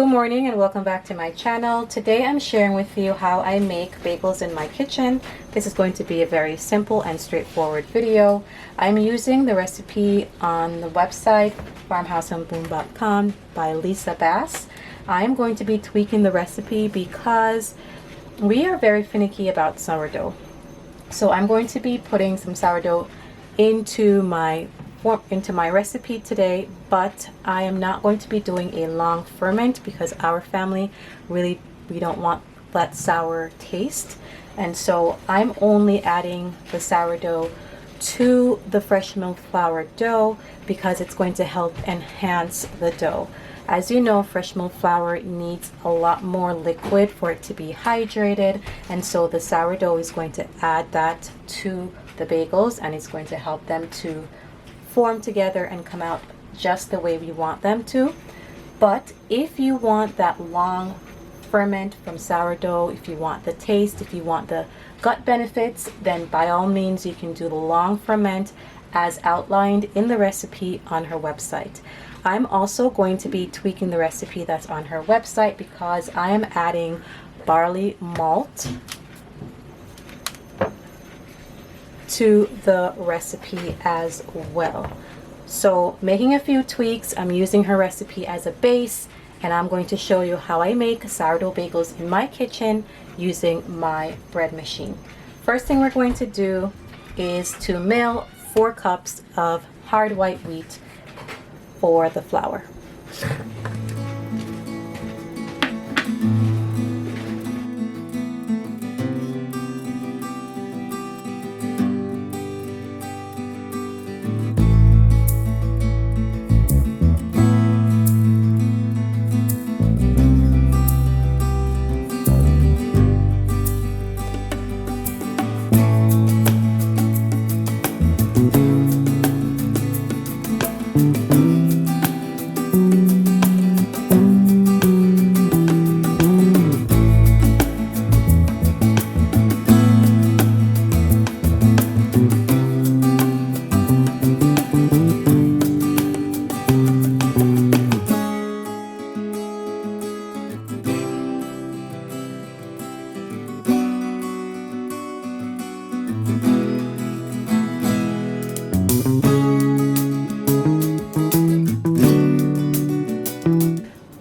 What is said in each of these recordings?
Good morning and welcome back to my channel. Today I'm sharing with you how I make bagels in my kitchen. This is going to be a very simple and straightforward video. I'm using the recipe on the website farmhouseandboom.com by Lisa Bass. I'm going to be tweaking the recipe because we are very finicky about sourdough. So I'm going to be putting some sourdough into my recipe today, but I am not going to be doing a long ferment because our family we don't want that sour taste, and so I'm only adding the sourdough to the fresh milled flour dough because it's going to help enhance the dough. As you know, fresh milled flour needs a lot more liquid for it to be hydrated, and so the sourdough is going to add that to the bagels, and it's going to help them to form together and come out just the way we want them to. But if you want that long ferment from sourdough, if you want the taste, if you want the gut benefits, then by all means you can do the long ferment as outlined in the recipe on her website. I'm also going to be tweaking the recipe that's on her website because I am adding barley malt to the recipe as well. So making a few tweaks, I'm using her recipe as a base, and I'm going to show you how I make sourdough bagels in my kitchen using my bread machine. First thing we're going to do is to mill 4 cups of hard white wheat for the flour.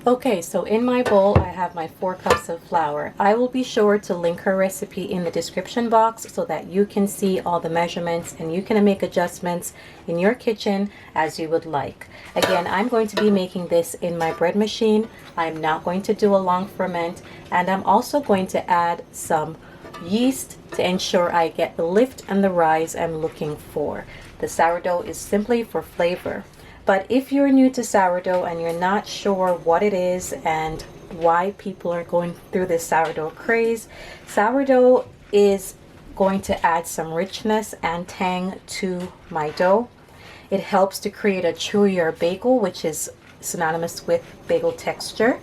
Okay, so in my bowl I have my 4 cups of flour. I will be sure to link her recipe in the description box so that you can see all the measurements and you can make adjustments in your kitchen as you would like. Again, I'm going to be making this in my bread machine. I'm not going to do a long ferment, and I'm also going to add some yeast to ensure I get the lift and the rise I'm looking for. The sourdough is simply for flavor. But if you're new to sourdough and you're not sure what it is and why people are going through this sourdough craze, sourdough is going to add some richness and tang to my dough. It helps to create a chewier bagel, which is synonymous with bagel texture.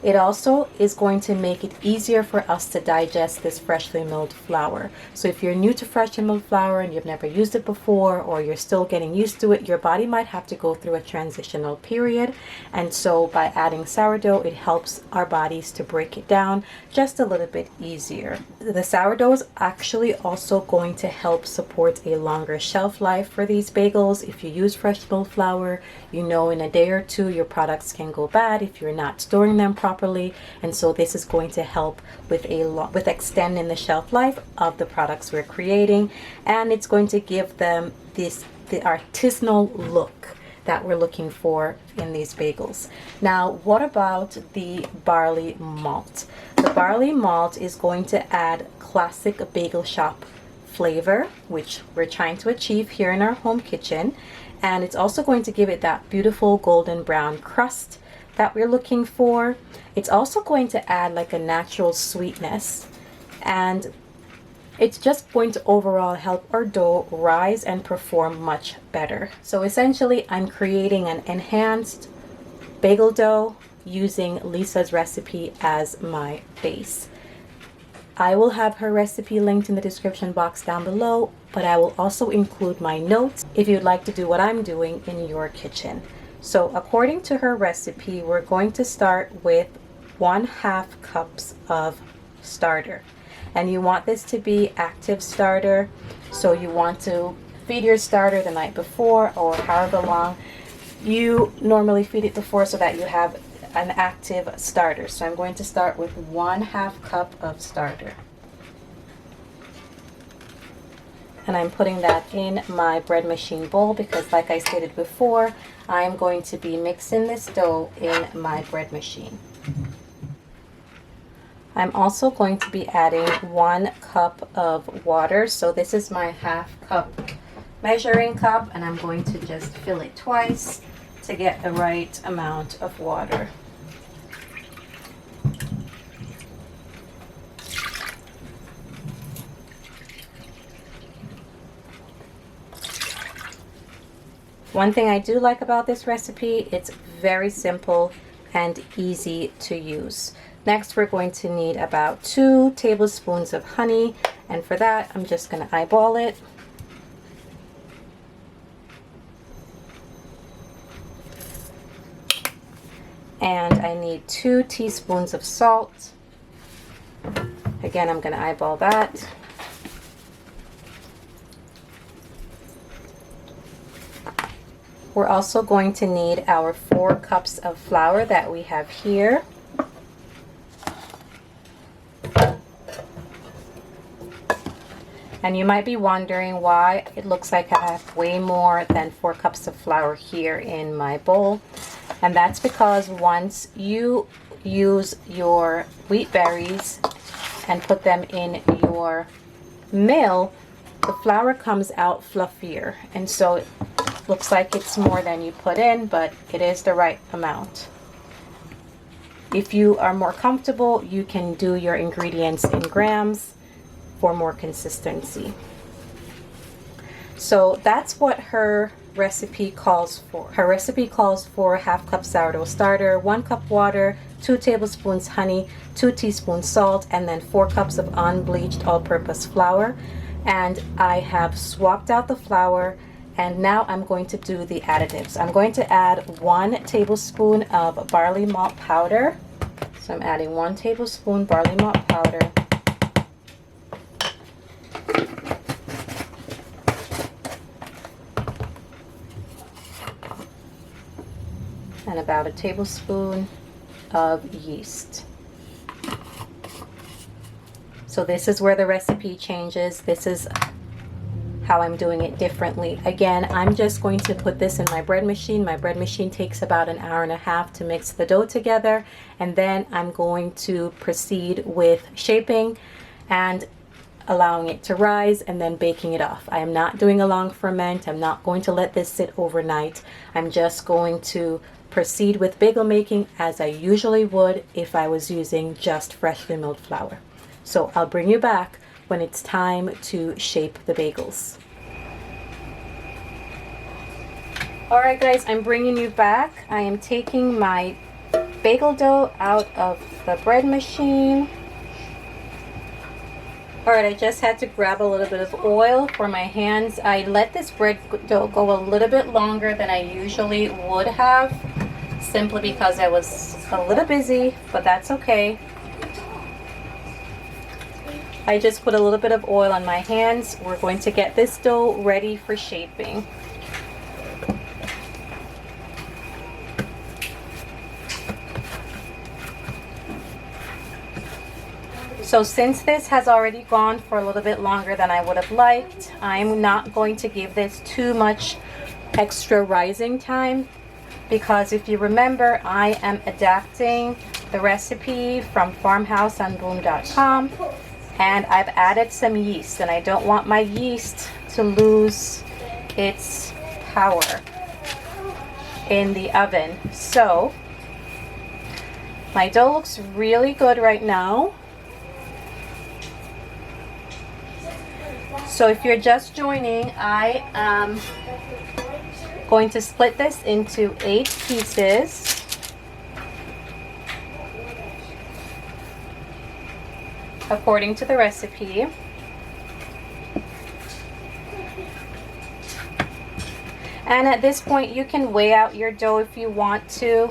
It also is going to make it easier for us to digest this freshly milled flour. So if you're new to freshly milled flour and you've never used it before, or you're still getting used to it, your body might have to go through a transitional period. And so by adding sourdough, it helps our bodies to break it down just a little bit easier. The sourdough is actually also going to help support a longer shelf life for these bagels. If you use fresh milled flour, you know in a day or two your products can go bad if you're not storing them properly, and so this is going to help with extending the shelf life of the products we're creating, and it's going to give them the artisanal look that we're looking for in these bagels. Now, what about the barley malt? The barley malt is going to add classic bagel shop flavor, which we're trying to achieve here in our home kitchen, and it's also going to give it that beautiful golden brown crust that we're looking for. It's also going to add like a natural sweetness, and it's just going to overall help our dough rise and perform much better. So essentially, I'm creating an enhanced bagel dough using Lisa's recipe as my base. I will have her recipe linked in the description box down below, but I will also include my notes if you'd like to do what I'm doing in your kitchen. So according to her recipe, we're going to start with 1/2 cups of starter. And you want this to be active starter. So you want to feed your starter the night before or however long you normally feed it before, so that you have an active starter. So I'm going to start with 1/2 cup of starter. And I'm putting that in my bread machine bowl because, like I stated before, I'm going to be mixing this dough in my bread machine. I'm also going to be adding 1 cup of water. So this is my 1/2 cup measuring cup, and I'm going to just fill it twice to get the right amount of water. One thing I do like about this recipe, it's very simple and easy to use. Next, we're going to need about 2 tablespoons of honey, and for that, I'm just going to eyeball it. And I need 2 teaspoons of salt. Again, I'm going to eyeball that. We're also going to need our 4 cups of flour that we have here. And you might be wondering why it looks like I have way more than 4 cups of flour here in my bowl. And that's because once you use your wheat berries and put them in your mill, the flour comes out fluffier. And so it looks like it's more than you put in, but it is the right amount. If you are more comfortable, you can do your ingredients in grams for more consistency. So that's what her recipe calls for. Her recipe calls for 1/2 cup sourdough starter, 1 cup water, 2 tablespoons honey, 2 teaspoons salt, and then 4 cups of unbleached all-purpose flour. And I have swapped out the flour, and now I'm going to do the additives. I'm going to add 1 tablespoon of barley malt powder. So I'm adding 1 tablespoon barley malt powder. And about 1 tablespoon of yeast. So this is where the recipe changes. This is how I'm doing it differently. Again, I'm just going to put this in my bread machine. My bread machine takes about 1.5 hours to mix the dough together, and then I'm going to proceed with shaping and allowing it to rise and then baking it off. I am not doing a long ferment. I'm not going to let this sit overnight. I'm just going to proceed with bagel making as I usually would if I was using just freshly milled flour. So I'll bring you back when it's time to shape the bagels. All right guys, I'm bringing you back. I am taking my bagel dough out of the bread machine. All right, I just had to grab a little bit of oil for my hands. I let this bread dough go a little bit longer than I usually would have, simply because I was a little busy, but that's okay. I just put a little bit of oil on my hands. We're going to get this dough ready for shaping. So since this has already gone for a little bit longer than I would have liked, I'm not going to give this too much extra rising time, because if you remember, I am adapting the recipe from farmhouseandboom.com. And I've added some yeast, and I don't want my yeast to lose its power in the oven. So my dough looks really good right now. So if you're just joining, I am going to split this into 8 pieces. According to the recipe. And at this point, you can weigh out your dough if you want to.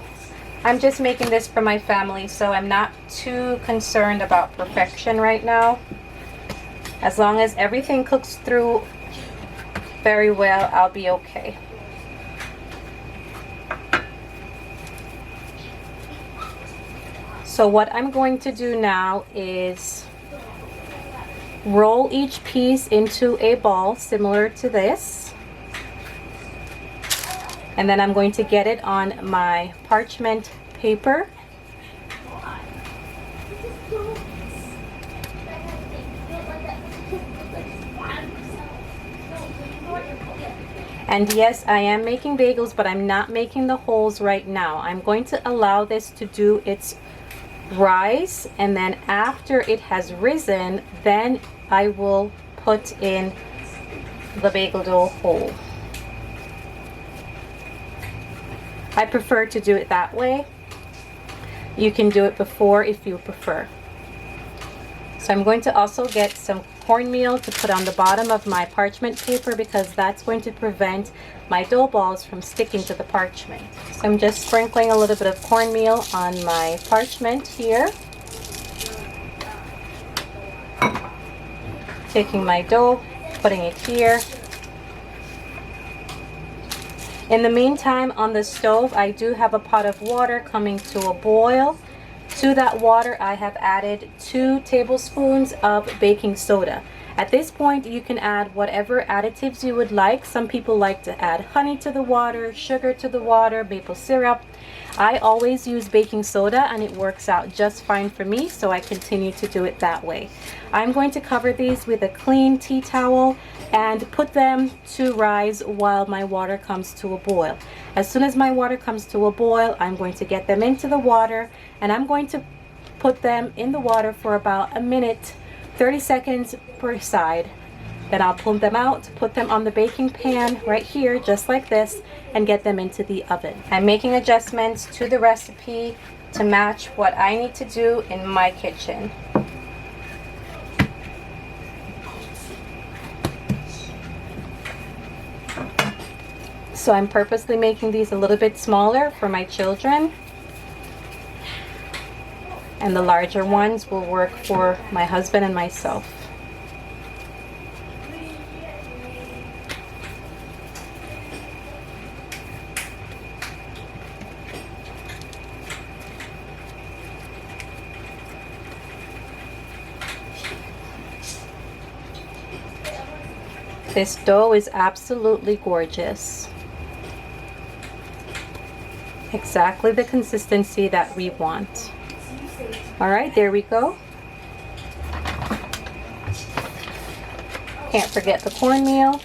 I'm just making this for my family, so I'm not too concerned about perfection right now. As long as everything cooks through very well, I'll be okay. So what I'm going to do now is roll each piece into a ball similar to this. And then I'm going to get it on my parchment paper. And yes, I am making bagels, but I'm not making the holes right now. I'm going to allow this to do its rise, and then after it has risen, then I will put in the bagel dough hole. I prefer to do it that way. You can do it before if you prefer. So I'm going to also get some cornmeal to put on the bottom of my parchment paper, because that's going to prevent my dough balls from sticking to the parchment. So I'm just sprinkling a little bit of cornmeal on my parchment here. Taking my dough, putting it here. In the meantime, on the stove, I do have a pot of water coming to a boil. To that water, I have added 2 tablespoons of baking soda. At this point, you can add whatever additives you would like. Some people like to add honey to the water, sugar to the water, maple syrup. I always use baking soda and it works out just fine for me, so I continue to do it that way. I'm going to cover these with a clean tea towel and put them to rise while my water comes to a boil. As soon as my water comes to a boil, I'm going to get them into the water, and I'm going to put them in the water for about a minute, 30 seconds per side. Then I'll pull them out, put them on the baking pan right here, just like this, and get them into the oven. I'm making adjustments to the recipe to match what I need to do in my kitchen. So I'm purposely making these a little bit smaller for my children, and the larger ones will work for my husband and myself. This dough is absolutely gorgeous. Exactly the consistency that we want. All right, there we go. Can't forget the cornmeal.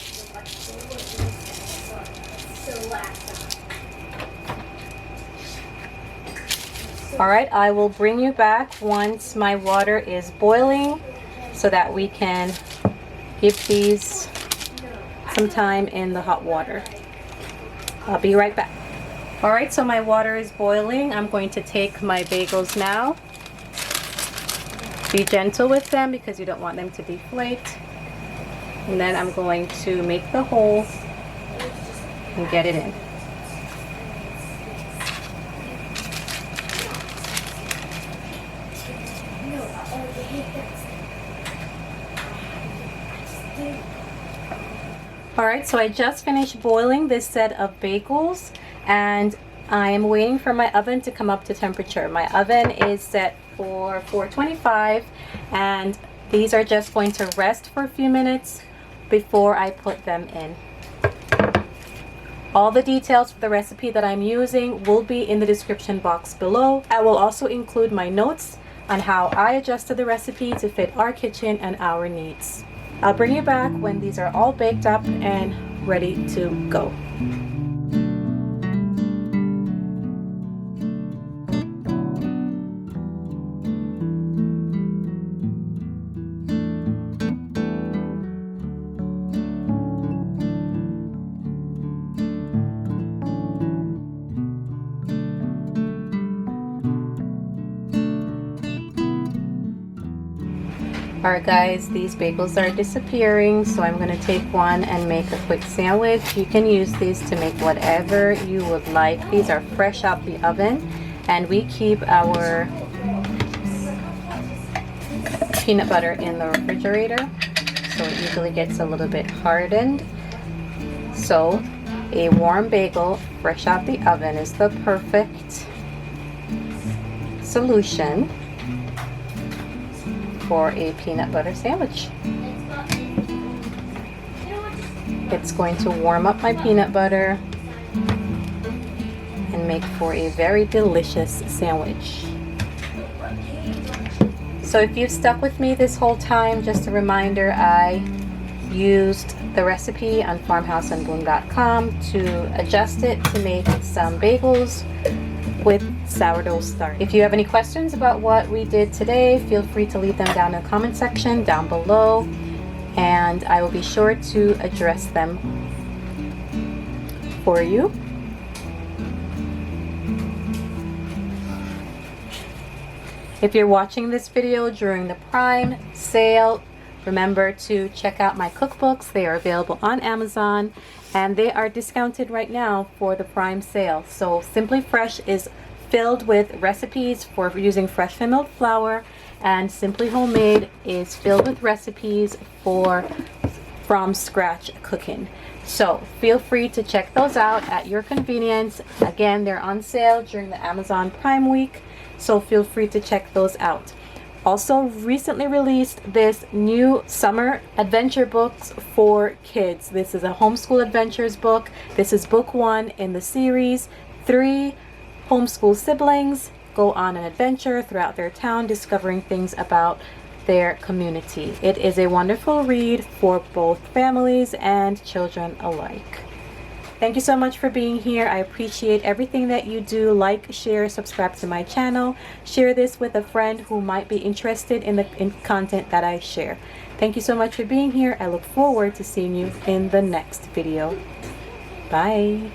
All right, I will bring you back once my water is boiling so that we can give these some time in the hot water. I'll be right back. All right, so my water is boiling. I'm going to take my bagels now. Be gentle with them because you don't want them to be flaked. And then I'm going to make the hole and get it in. All right, so I just finished boiling this set of bagels, and I am waiting for my oven to come up to temperature. My oven is set for 425, and these are just going to rest for a few minutes before I put them in. All the details for the recipe that I'm using will be in the description box below. I will also include my notes on how I adjusted the recipe to fit our kitchen and our needs. I'll bring you back when these are all baked up and ready to go. Alright guys, these bagels are disappearing, so I'm going to take one and make a quick sandwich. You can use these to make whatever you would like. These are fresh out the oven, and we keep our peanut butter in the refrigerator, so it usually gets a little bit hardened. So a warm bagel fresh out the oven is the perfect solution for a peanut butter sandwich. It's going to warm up my peanut butter and make for a very delicious sandwich. So if you've stuck with me this whole time, just a reminder, I used the recipe on farmhouseandboom.com to adjust it to make some bagels with sourdough starch. If you have any questions about what we did today, feel free to leave them down in the comment section down below, and I will be sure to address them for you. If you're watching this video during the Prime sale, remember to check out my cookbooks. They are available on Amazon, and they are discounted right now for the Prime sale. So Simply Fresh is filled with recipes for using fresh milled flour, and Simply Homemade is filled with recipes for from scratch cooking. So feel free to check those out at your convenience. Again, they're on sale during the Amazon Prime week, so feel free to check those out. Also recently released this new summer adventure books for kids. This is a homeschool adventures book. This is book 1 in the series. 3 homeschool siblings go on an adventure throughout their town, discovering things about their community. It is a wonderful read for both families and children alike. Thank you so much for being here. I appreciate everything that you do. Like, share, subscribe to my channel. Share this with a friend who might be interested in the content that I share. Thank you so much for being here. I look forward to seeing you in the next video. Bye.